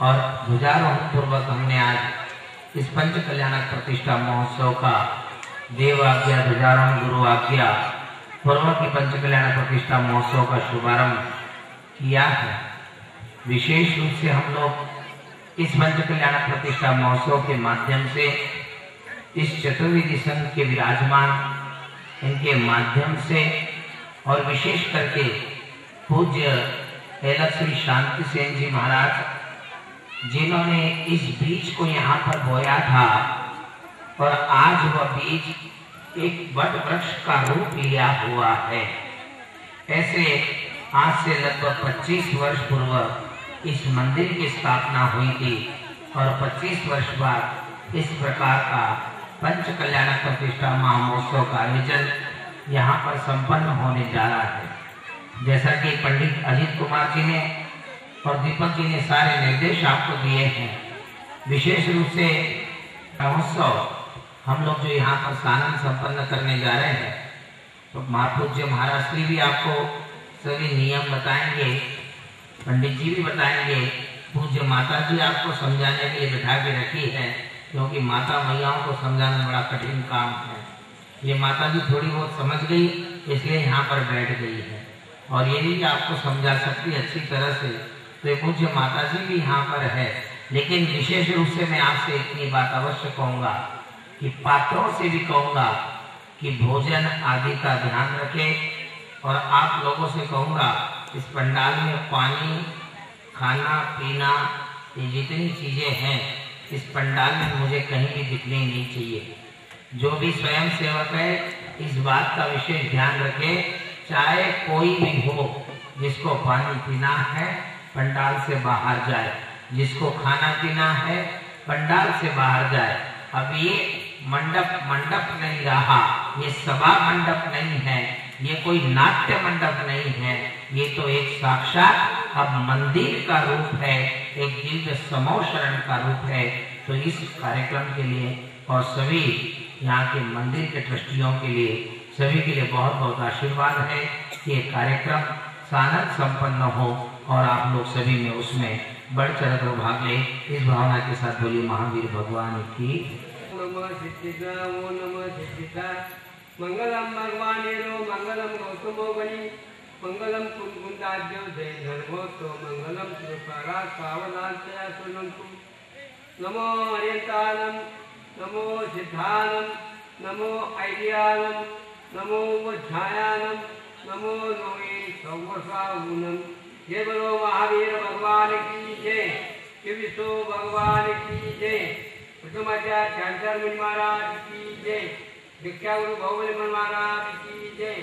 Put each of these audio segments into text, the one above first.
और ध्वजारोहण पूर्वक हमने आज इस पंच कल्याणक प्रतिष्ठा महोत्सव का देव आज्ञा ध्वजारोहण गुरु आज्ञा पूर्वक की पंच कल्याणक प्रतिष्ठा महोत्सव का शुभारंभ किया है। विशेष रूप से हम लोग इस पंच कल्याणक प्रतिष्ठा महोत्सव के माध्यम से इस चतुर्विधि संघ के विराजमान इनके माध्यम से और विशेष करके पूज्य एलक श्री शांति सेन जी महाराज जिन्होंने इस बीज को यहाँ पर बोया था और आज वह बीज एक वट वृक्ष का रूप लिया हुआ है। ऐसे आज से लगभग 25 वर्ष पूर्व इस मंदिर की स्थापना हुई थी और 25 वर्ष बाद इस प्रकार का पंच कल्याणक प्रतिष्ठा महोत्सव का आयोजन यहाँ पर संपन्न होने जा रहा है। जैसा कि पंडित अजीत कुमार जी ने और दीपक जी ने सारे निर्देश आपको दिए हैं। विशेष रूप से महोत्सव हम लोग जो यहाँ पर सानंद संपन्न करने जा रहे हैं तो महापूज्य महाराज श्री भी आपको सभी नियम बताएंगे, पंडित जी भी बताएंगे, पूज्य माता जी आपको समझाने के लिए बैठा के रखी है क्योंकि माता मैयाओं को समझाना बड़ा कठिन काम है। ये माता जी थोड़ी बहुत समझ गई इसलिए यहाँ पर बैठ गई है और ये भी आपको समझा सकती अच्छी तरह से, तो ये पूज्य माता जी भी यहाँ पर है। लेकिन विशेष रूप से मैं आपसे इतनी बात अवश्य कहूँगा कि पात्रों से भी कहूँगा कि भोजन आदि का ध्यान रखें और आप लोगों से कहूँगा इस पंडाल में पानी खाना पीना ये जितनी चीज़ें हैं इस पंडाल में मुझे कहीं भी दिखनी नहीं चाहिए। जो भी स्वयं सेवक है इस बात का विशेष ध्यान रखे, चाहे कोई भी हो, जिसको पानी पीना है पंडाल से बाहर जाए, जिसको खाना पीना है पंडाल से बाहर जाए। अब ये मंडप नहीं रहा, ये सभा मंडप नहीं है, ये कोई नाट्य मंडप नहीं है, ये तो एक साक्षात अब मंदिर का रूप है, एक दिव्य समूह शरण का रूप है। तो इस कार्यक्रम के लिए और सभी यहाँ के मंदिर के ट्रस्टियों के लिए सभी के लिए बहुत बहुत आशीर्वाद है कि ये कार्यक्रम सानंद संपन्न हो और आप लोग सभी में उसमें बढ़ चढ़ कर भाग ले। इस भावना के साथ बोलिए महावीर भगवान की मंगलम भगवानेरो मंगलम गौतमो बलि मंगलम कुंकुंदाद्यो जय धर्मोत्सव मंगलम श्रीपरा सावधानतया सुनन्तु। नमो अर्यन्तानम नमो सिद्धानम नमो ऐर्यानम नमो वज्रायानम नमो नोए सौवसावुनम। जय बोलो महावीर भगवान की जय, विश्व भगवान की जय, प्रथमाचार्य चांचर मुनि महाराज की जय, दीक्षा गुरु भगवान महाराज की जय,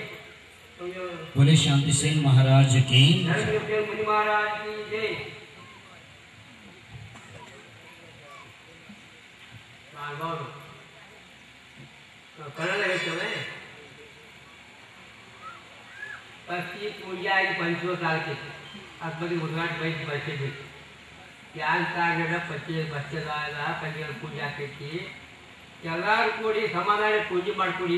बोले शांति सेन महाराज की, मुनि महाराज की जय। पक्षी पूजा की 500 साल की आज बड़ी उद्घाट बैठ बच्चे भी आज तागेड 25 बच्चे पंच पूजा की ಎಲ್ಲರೂ ಕೂಡಿ ಸಮಾಧಾನ ಪೂಜೆ ಮಾಡ್ಕೊಡಿ,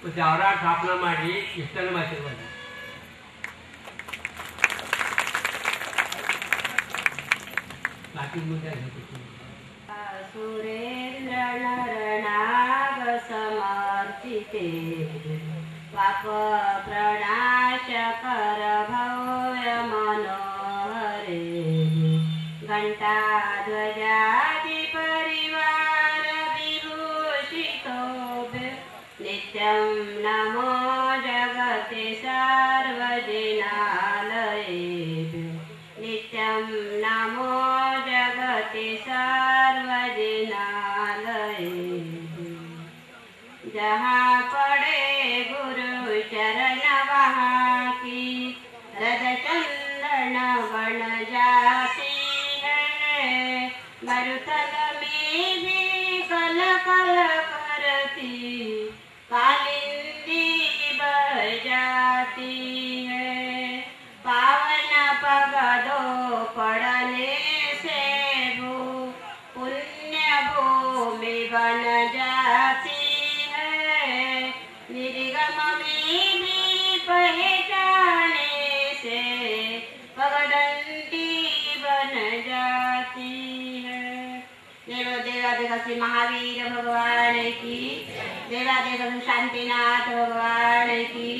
ಮತ್ತೆ ಅವರ ಸ್ಥಾಪನೆ ಮಾಡಿ ಇಷ್ಟನ್ನು ಆಶೀರ್ವಾದ. ಬಾಕಿ ಮುಂದೆ ಸುರೇಂದ್ರ ನರನಾಗ ಸಮರ್ಪಿತೆ ಪಾಪ ಪ್ರಣಾಶ ಕರ ಭವ್ಯ ಮನೋಹರೆ घंटा ध्वजादि परिवार विभूषितो नित्यं नमो जगते सार्वजनालये नित्यं नमो जगते सार्वजनालये। जहाँ पड़े गुरु चरण वहाँ की रज चंदन बन जाती है, मरुथल में भी कल कल करती कालिंदी बह जाती है। पावन पगदो पड़ने से भू पुण्य भूमि बन जाती है, निर्गम में भी पहचाने से पगडंडी बन जाती देवादेव श्री महावीर भगवान की, देवादेव शांतिनाथ भगवान की,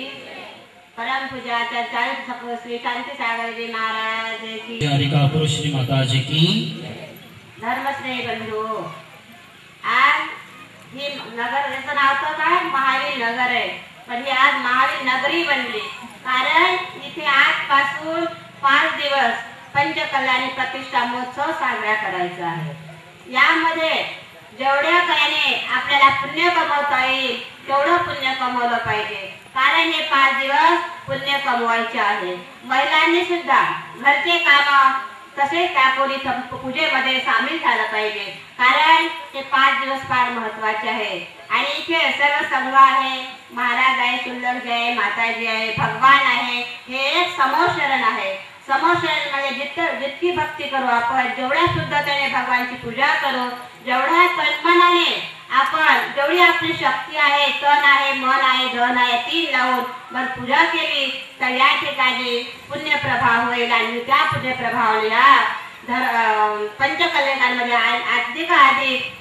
परम पूज्य आचार्य श्री शांति सागर जी महाराज की, हरिका पुरुष श्री माता जी की। धर्मश्रेय बंधू, आज हे नगर याचं नाव तर काय महावीर नगर आहे, पण ही आज महावीर नगरी बनली, कारण इथे आजपासून 5 दिवस पंचकल्याणी प्रतिष्ठा महोत्सव साजरा करायचा आहे। यामध्ये जेवढ्या कायाने आपल्याला पुण्य कमवता येईल तेवढं पुण्य कमवलं पाहिजे, कारण हे 5 दिवस पुण्य कमवायचे आहे। महिलांनी सुद्धा घरचे काम तसेच त्यापोरी पूजेमध्ये सामील झालं पाहिजे, कारण हे 5 दिवस फार महत्वाचे आहे। आणि इथे सर्व संघ आहे, महाराज आहे, सुंदरजी आहे, माताजी आहे, भगवान आहे, हे एक समोशरण आहे। समोशरण म्हणजे जितकी भक्ती करू आपण, जेवढ्या शुद्धतेने भगवानची पूजा करू, जेवढ्या तन्मनाने आपण, जेवढी आपली शक्ती आहे, तन आहे, मन आहे, धन आहे, 3 लावून जर पूजा केली तर या ठिकाणी पुण्यप्रभाव होईल। आणि त्या पुण्यप्रभावाने या पंचकल्याणांमध्ये अधिक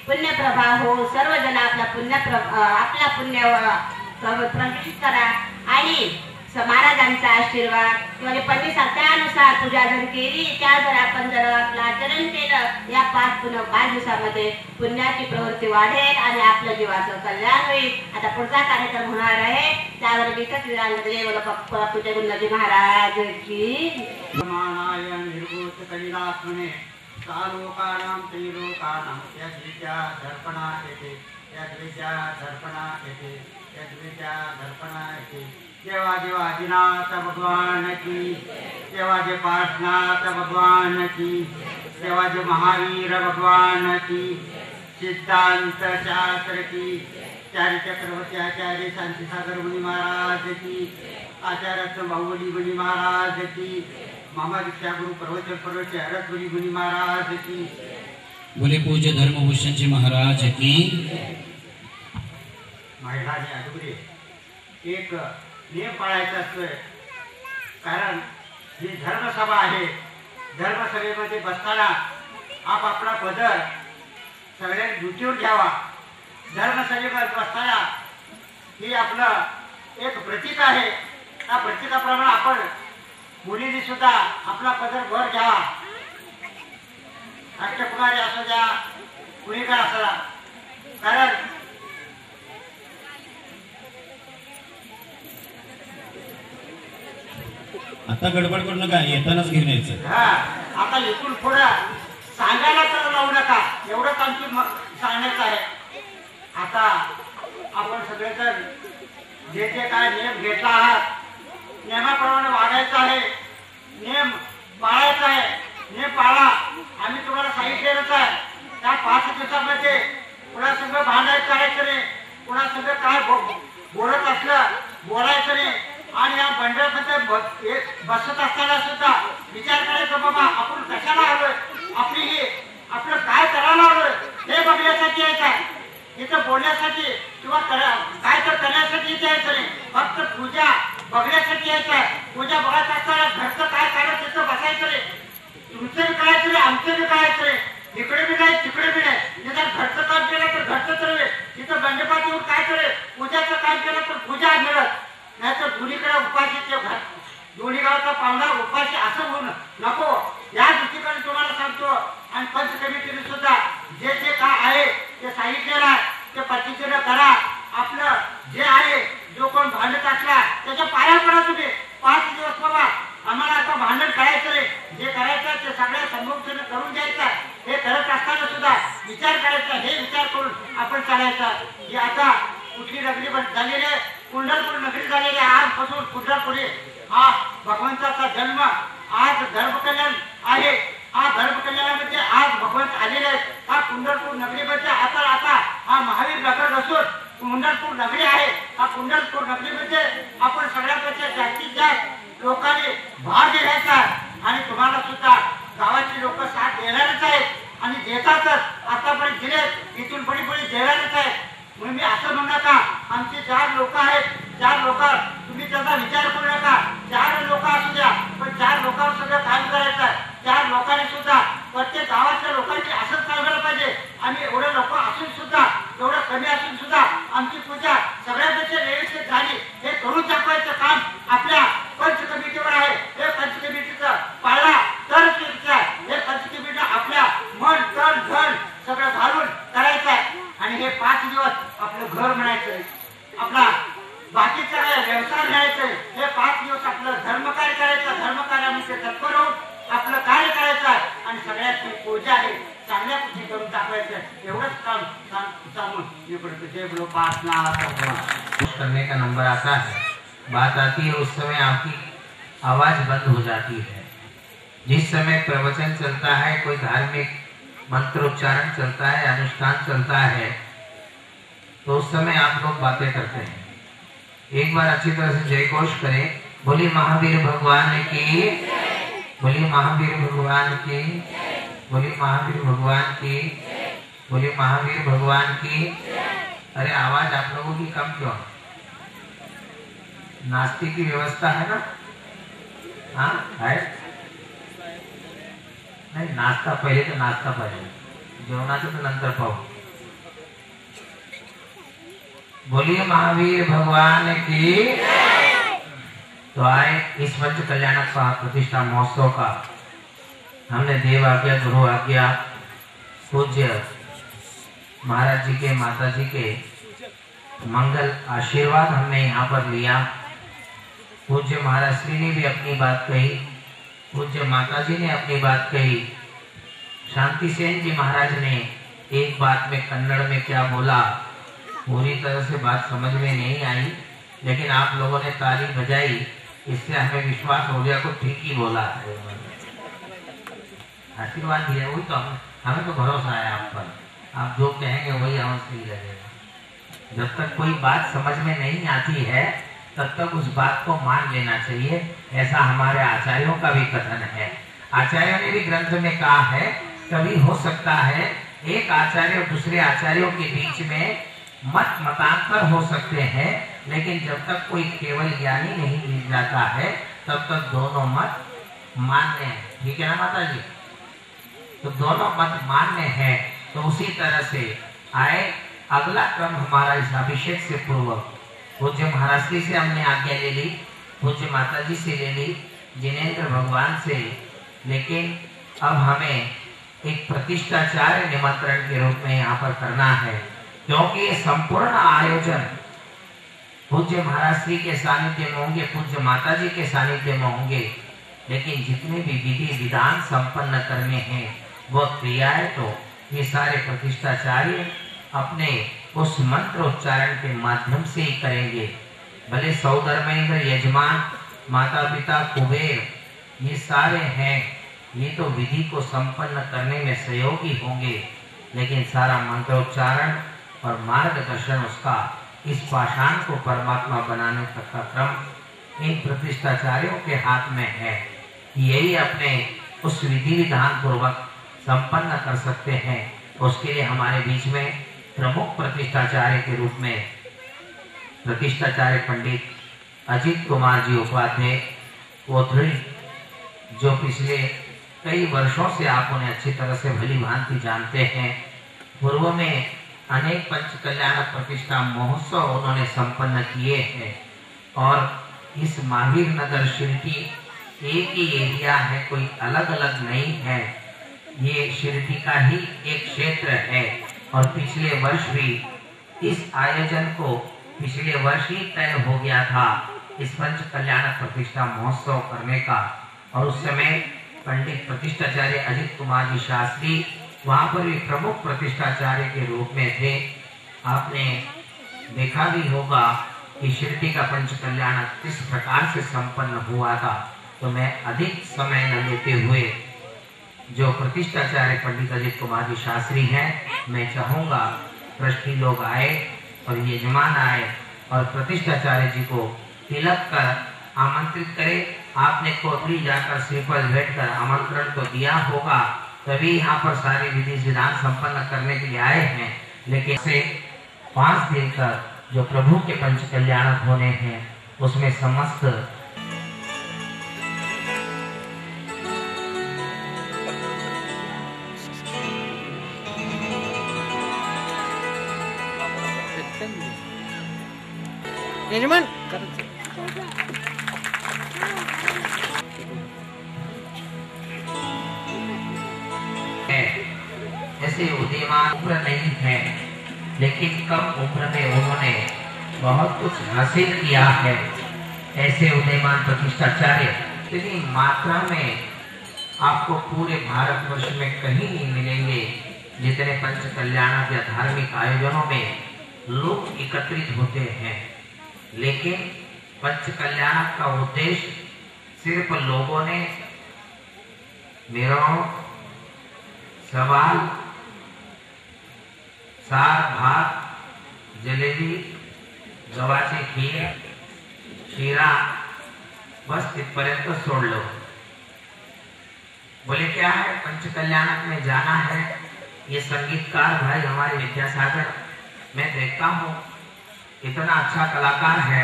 पुण्यप्रभाव हो, सर्वजण आपला पुण्य प्रदर्शित करा। आणि महाराजांचा आशीर्वाद म्हणजे पंडित त्यानुसार पूजा जर केली, त्या जर आपण जर आपलं आचरण केलं, या 5 दिवसामध्ये पुण्याची प्रवृत्ती वाढेल आणि आपल्या जीवाचं कल्याण होईल। आता पुढचा कार्यक्रम होणार आहे, त्यावर विकत विरांगले पूज्य गुरुजी महाराज की। निर्भूत कलिलात्मने सालोकानां त्रैलोकानां यद्विद्या दर्पणा येते, यद्विद्या दर्पणा येते, यद्विद्या दर्पणा येते। देवादेव आदिनाथ भगवान की, देवादेव पार्शनाथ भगवान की, देवादेव महावीर भगवान की, सिद्धांत शास्त्र की, चार्य चक्रवर्ती आचार्य शांति सागर मुनि महाराज की, आचार्य बाहुबली मुनि महाराज की, मामा दीक्षा गुरु प्रवचन परवचे हरत मुनि महाराज की। बोले पूज्य धर्मभूषण जी महाराज की। महिलांनी अगोदर एक नियम पाळायचा असतोय, कारण ही धर्मसभा आहे, धर्मसभेमध्ये बसताना आपापला पदर सगळ्यांनी दुटीवर घ्यावा। धर्मसभेमध्ये बसताना ही आपलं एक प्रतीक आहे, त्या प्रतीकाप्रमाणे आपण मुलींनी सुद्धा आपला पदर वर घ्यावा। राष्ट्रकुमारी असू द्या, कुणीकडे असू द्या, कारण आता गडबड करू नका, येतानाच घेऊन यायचं। आता इथून पुढं सांगायला तर लावू नका, एवढंच आमची सांगण्याचं आहे। आता आपण सगळेजण जे काय नियम घेतला आहात, नियमाप्रमाणे वागायचं आहे, नियम पाळायचा आहे, नियम पाळा। आम्ही तुम्हाला सांगितलेलंच आहे, त्या 5 दिवसामध्ये कुणासंग भांडायचं करायचं नाही, कुणासंग काय बोलत असलं बोलायचं नाही। आणि या मंडळामध्ये बसत असताना सुद्धा विचार करायचा, बाबा आपण कशाला आलोय, आपलं काय करायला आलोय हे बघण्यासाठी यायचं आहे, इथं बोलण्यासाठी किंवा काय तर करण्यासाठी इथे यायचं नाही, फक्त पूजा बघण्यासाठी यायचं आहे। पूजा बघत असताना घरचं काय करायचं तिथं बसायचं नाही, तुमचं बी करायचं नाही, आमचं बी करायचं नाही, इकडे बी नाही तिकडे बी नाही। जर घरचं काम केलं तर घरचं तर तिथं मंडपात येऊन काय करेल, पूजाचं काम केलं तर पूजा मिळत नाही, तर दोन्हीकडे उपाशी, दोन्ही गावचा पाहुणा उपाशी असं होऊन नको, या दृष्टीकडे तुम्हाला सांगतो। आणि पंच कमिटीने सुद्धा जे काय आहे ते सांगितलेलं आहे, ते पद्धतीने करा। आपलं जे आहे, जो कोण भांडत असला त्याच्या पाया पडा तुम्ही। 5 दिवस बाबा आम्हाला आता भांडण करायचं नाही, जे करायचं ते सगळ्या समोरच्याने करून द्यायचं। हे करत असताना सुद्धा विचार करायचा, हे विचार करून आपण चालायचा। हे आता कुठली नगरी झालेली आहे, पंढरपूर नगरी झालेली आहे। आजपासून पंढरपुरी हा भगवंताचा जन्म, आज धर्मकल्याण आहे, हा धर्मकल्याणामध्ये आज भगवंत आलेले आहेत। हा पंढरपूर नगरीमध्ये आता हा महावीर नगर नसून पंढरपूर नगरी आहे। हा पंढरपूर नगरीमध्ये आपण सगळ्यापेक्षा जास्तीत जास्त लोकांनी भाग घ्यायचा आणि तुम्हाला सुद्धा गावाची लोक साथ देणारच आहेत आणि देतातच, आतापर्यंत दिलेत, इथून पुढे देणारच आहेत। म्हणून मी असं म्हणू नका, आमचे 4 लोक आहेत, 4 लोक तुम्ही त्याचा विचार करू नका, 4 लोक असू द्या, पण 4 लोकांवर सगळं काम करायचं आहे। 4 लोकांनी सुद्धा प्रत्येक गावातल्या लोकांची असंच सांगायला पाहिजे ऊर्जा आहे चांगल्या कृती करून टाकायचं एवढंच काम सांगून मी करतो. जय बोलो पार्थनाथ करने का नंबर आता है, बात आती है, उस समय आपकी आवाज बंद हो जाती है। जिस समय प्रवचन चलता है, कोई धार्मिक मंत्रोच्चारण चलता है, अनुष्ठान चलता है, तो उस समय आप लोग बातें करते हैं। एक बार अच्छी तरह से जय घोष करें, बोली महावीर भगवान की, बोली महावीर भगवान की, बोली महावीर भगवान की, बोली महावीर भगवान की। अरे आवाज आप लोगों की कम क्यों? नाश्ते की व्यवस्था है ना? हाँ है नहीं, नाश्ता पहिले तर नाश्ता पाहिजे, जेवणाचं तर नंतर पाहू। बोलिए महावीर भगवान की। तो आए इस पंच कल्याणक प्रतिष्ठा महोत्सव का हमने देव आज्ञा, गुरु आज्ञा, पूज्य महाराज जी के, माता जी के मंगल आशीर्वाद हमने यहाँ पर लिया। पूज्य महाराज श्री ने भी अपनी बात कही, पूज्य माता जी ने अपनी बात कही, शांति सेन जी महाराज ने एक बात में कन्नड़ में क्या बोला, पूरी तरह से बात समझ में नहीं आई, लेकिन आप लोगों ने ताली बजाई, इससे हमें विश्वास हो गया को ठीक ही बोला है, आशीर्वाद दिया। वही तो हमें तो भरोसा है आप पर, आप जो कहेंगे वही हमें सही लगेगा। जब तक कोई बात समझ में नहीं आती है तब तक उस बात को मान लेना चाहिए, ऐसा हमारे आचार्यों का भी कथन है। आचार्यों ने भी ग्रंथ में कहा है, कभी हो सकता है एक आचार्य और दूसरे आचार्यों के बीच में मतांतर हो सकते हैं, लेकिन जब तक कोई केवल ज्ञानी नहीं मिल जाता है तब तक दोनों मत मान्य है। ठीक है ना माता जी? तो दोनों मत मान्य है। तो उसी तरह से आए अगला क्रम हमारा इस अभिषेक से पूर्व पूज्य महाराज जी से हमने आज्ञा ले ली, पूज्य माता जी से ले ली, जिनेंद्र भगवान से, लेकिन अब हमें एक प्रतिष्ठाचार्य निमंत्रण के रूप में यहाँ पर करना है, क्योंकि ये संपूर्ण आयोजन पूज्य महाराज श्री के सानिध्य में होंगे, पूज्य माता जी के सानिध्य में होंगे, लेकिन जितने भी विधि विधान संपन्न करने हैं वो क्रियाएं तो ये सारे प्रतिष्ठाचार्य अपने उस मंत्रोच्चारण के माध्यम से ही करेंगे। भले सौधर्मेंद्र, यजमान, माता पिता, कुबेर, ये सारे हैं, ये तो विधि को संपन्न करने में सहयोगी होंगे, लेकिन सारा मंत्रोच्चारण और मार्गदर्शन उसका, इस पाषाण को परमात्मा बनाने तक का क्रम इन प्रतिष्ठाचार्यों के हाथ में है। यही अपने उस विधि विधान पूर्वक संपन्न कर सकते हैं। उसके लिए हमारे बीच में प्रमुख प्रतिष्ठाचार्य के रूप में प्रतिष्ठाचार्य पंडित अजित कुमार जी उपाध्याय कोथड़ी, जो पिछले कई वर्षों से आप उन्हें अच्छी तरह से भली भांति जानते हैं। पूर्व में अनेक पंच कल्याण प्रतिष्ठा महोत्सव उन्होंने संपन्न किए हैं, और इस महावीर नगर शिरडी एक ही एरिया है, कोई अलग अलग नहीं है, ये शिरडी का ही एक क्षेत्र है। और पिछले वर्ष भी इस आयोजन को पिछले वर्ष ही तय हो गया था इस पंच कल्याण प्रतिष्ठा महोत्सव करने का, और उस समय पंडित प्रतिष्ठाचार्य अजित कुमार जी शास्त्री वहां पर भी प्रमुख प्रतिष्ठाचार्य के रूप में थे। आपने देखा भी होगा कि शिरडी का पंच कल्याण किस प्रकार से संपन्न हुआ था। तो मैं अधिक समय न लेते हुए जो प्रतिष्ठाचार्य पंडित अजित कुमार जी शास्त्री हैं, मैं चाहूंगा ट्रस्टी लोग आए और यजमान आए और प्रतिष्ठाचार्य जी को तिलक कर आमंत्रित करें। आपने कोठरी जाकर श्रीफल भेंट कर आमंत्रण तो दिया होगा, तभी यहाँ पर सारे विधि विधान संपन्न करने के लिए आए हैं, लेकिन से 5 दिन तक जो प्रभु के पंच कल्याण होने हैं उसमें समस्त यजमान ऐसे उदीयमान उम्र नहीं है, लेकिन कम उम्र में उन्होंने बहुत कुछ हासिल किया है। ऐसे उदीयमान प्रतिष्ठाचार्य इतनी मात्रा में आपको पूरे भारतवर्ष में कहीं नहीं मिलेंगे जितने पंच कल्याणक या धार्मिक आयोजनों में लोग एकत्रित होते हैं। लेकिन पंच कल्याणक का उद्देश्य सिर्फ लोगों ने मेरों सवाल सार भात जलेबी गव्हाची खीर शीरा बस इतपर्यंत सोड लो। बोले क्या है पंच कल्याणक में जाना है। ये संगीतकार भाई हमारे विद्यासागर मैं देखता हूँ इतना अच्छा कलाकार है,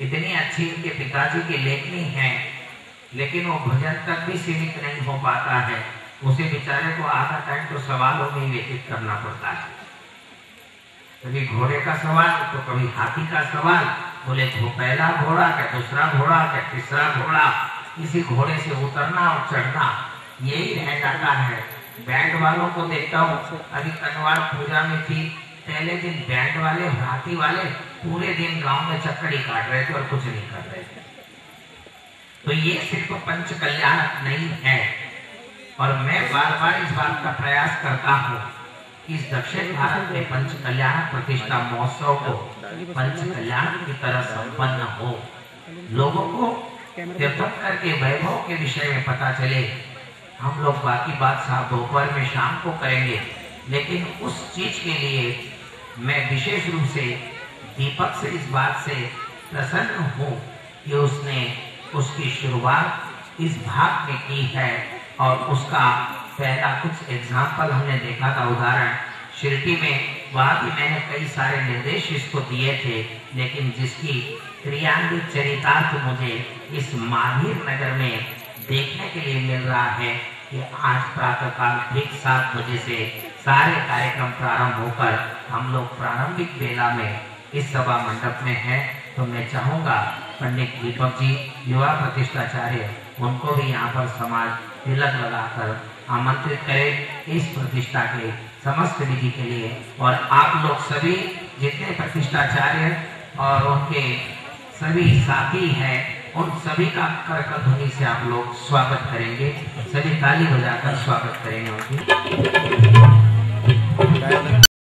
इतनी अच्छी इनके पिताजी की लेखनी है, लेकिन वो भजन तक भी सीमित नहीं हो पाता है। उसे बेचारे को आधा टाइम तो सवालों में ही व्यतीत करना पड़ता है। कभी घोड़े का सवाल तो कभी हाथी का सवाल। बोले तो पहला घोड़ा क्या दूसरा घोड़ा क्या तीसरा घोड़ा, किसी घोड़े से उतरना और चढ़ना यही रह जाता है। बैंड वालों को देखता हूँ, अभी कनवाड़ पूजा में थी, पहले दिन बैंड वाले हाथी वाले पूरे दिन गांव में चक्कड़ी काट रहे थे और कुछ नहीं कर रहे थे। तो ये सिर्फ पंच कल्याणक नहीं है। और मैं बार बार इस बात का प्रयास करता हूँ कि इस दक्षिण भारत में पंच कल्याणक प्रतिष्ठा महोत्सव को पंच कल्याणक की तरह संपन्न हो, लोगों को तीर्थंकर के वैभव के विषय में पता चले। हम लोग बाकी बात साहब दोपहर में शाम को करेंगे, लेकिन उस चीज के लिए मैं विशेष रूप से दीपक से इस बात से प्रसन्न हूँ कि उसने उसकी शुरुआत इस भाग में की है। और उसका पहला कुछ एग्जाम्पल हमने देखा था, उदाहरण शिरटी में, वहाँ भी मैंने कई सारे निर्देश इसको दिए थे, लेकिन जिसकी क्रियान्वित चरितार्थ मुझे इस माहिर नगर में देखने के लिए मिल रहा है कि आज प्रातःकाल ठीक 7 बजे से सारे कार्यक्रम प्रारंभ होकर हम लोग प्रारंभिक बेला में इस सभा मंडप में हैं। तो मैं चाहूँगा पंडित दीपक जी युवा प्रतिष्ठाचार्य उनको भी यहाँ पर समाज तिलक लगाकर आमंत्रित करें इस प्रतिष्ठा के समस्त विधि के लिए। और आप लोग सभी जितने प्रतिष्ठाचार्य और उनके सभी साथी हैं उन सभी का करकल ध्वनि से आप लोग स्वागत करेंगे, सभी ताली बजाकर स्वागत करेंगे उनकी।